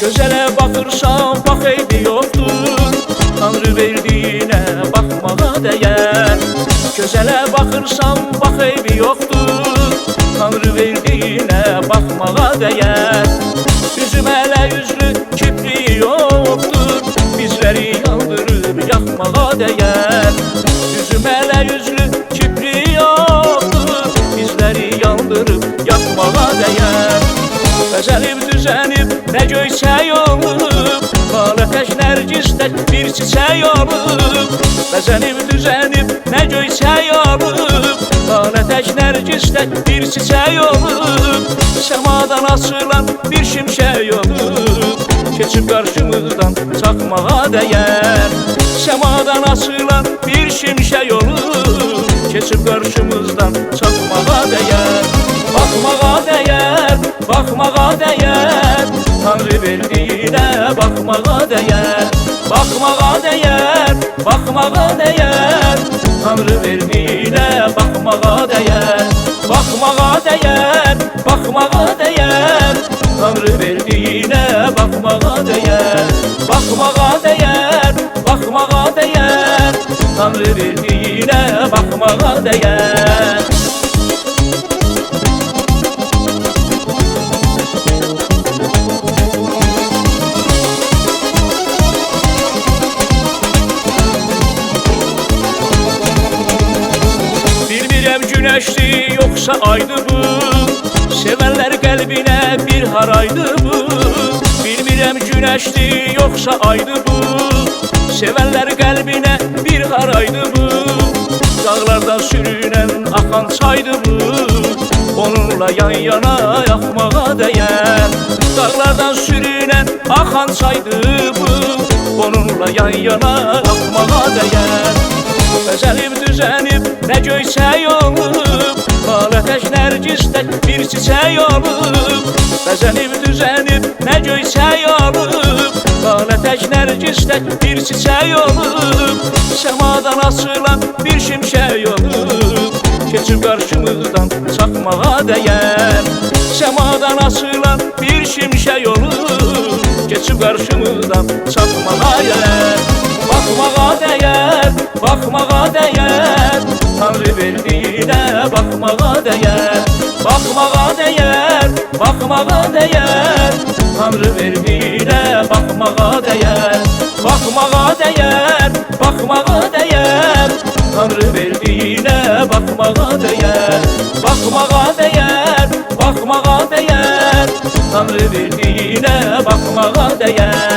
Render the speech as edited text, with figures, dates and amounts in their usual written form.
Gözələ baxırsan, bax eybi yoxdur, Tanrı verdiyinə baxmağa dəyər. Gözələ baxırsan, bax eybi yoxdur, Tanrı verdiyinə baxmağa dəyər. Üzüm ələ üzlü kibri yoxdur, bizləri yandırıb yaxmağa dəyər. Üzüm ələ üzlü kibri yoxdur, bizləri yandırıb yaxmağa dəyər. Bəzənib düzənib nə göyçək olub, Lalə tək nərgistək bir çiçək olub. Bəzənib düzənib nə göyçək olub, Lalə tək nərgistək bir çiçək olub. Səmadan açılan bir şimşək olub, keçib qarşımızdan çaxmağa dəyər. Səmadan açılan bir şimşək olub, keçib qarşımızdan çaxmağa dəyər. Baxmağa dəyər, baxmağa dəyər, Tanrı verdiyinə baxmağa dəyər. Baxmağa dəyər, baxmağa dəyər, Tanrı verdiyinə baxmağa dəyər. Baxmağa dəyər, baxmağa dəyər, Tanrı verdiyinə baxmağa dəyər. Baxmağa dəyər, baxmağa dəyər, Tanrı verdiyinə baxmağa dəyər. Güneşli yoksa aydı bu, sevənlər qəlbinə bir haraydı bu. Bilmirəm güneşli yoksa aydı bu, sevənlər qəlbinə bir haraydı bu. Dağlardan sürünən axan çaydı bu, onunla yan yana yaxmağa dəyər. Dağlardan sürünən axan çaydı bu, onunla yan yana yaxmağa dəyər. Bəzənib düzənib nə göyçək olub, Lalə tək nərgistək bir çiçək olub. Bəzənib düzənib nə göyçək olub, Lalə tək nərgistək bir çiçək olub. Səmadan açılan bir şimşək olub, keçib qarşımızdan çaxmağa dəyər. Səmadan açılan bir şimşək olub, keçib qarşımızdan çaxmağa dəyər. Baxmağa dəyər, baxmağa dəyər, Tanrı verdiyinə baxmağa dəyər. Baxmağa dəyər, baxmağa dəyər, Tanrı verdiyinə baxmağa dəyər. Baxmağa dəyər, baxmağa dəyər, Tanrı verdiyinə baxmağa dəyər. Baxmağa dəyər, baxmağa dəyər, Tanrı verdiyinə baxmağa dəyər.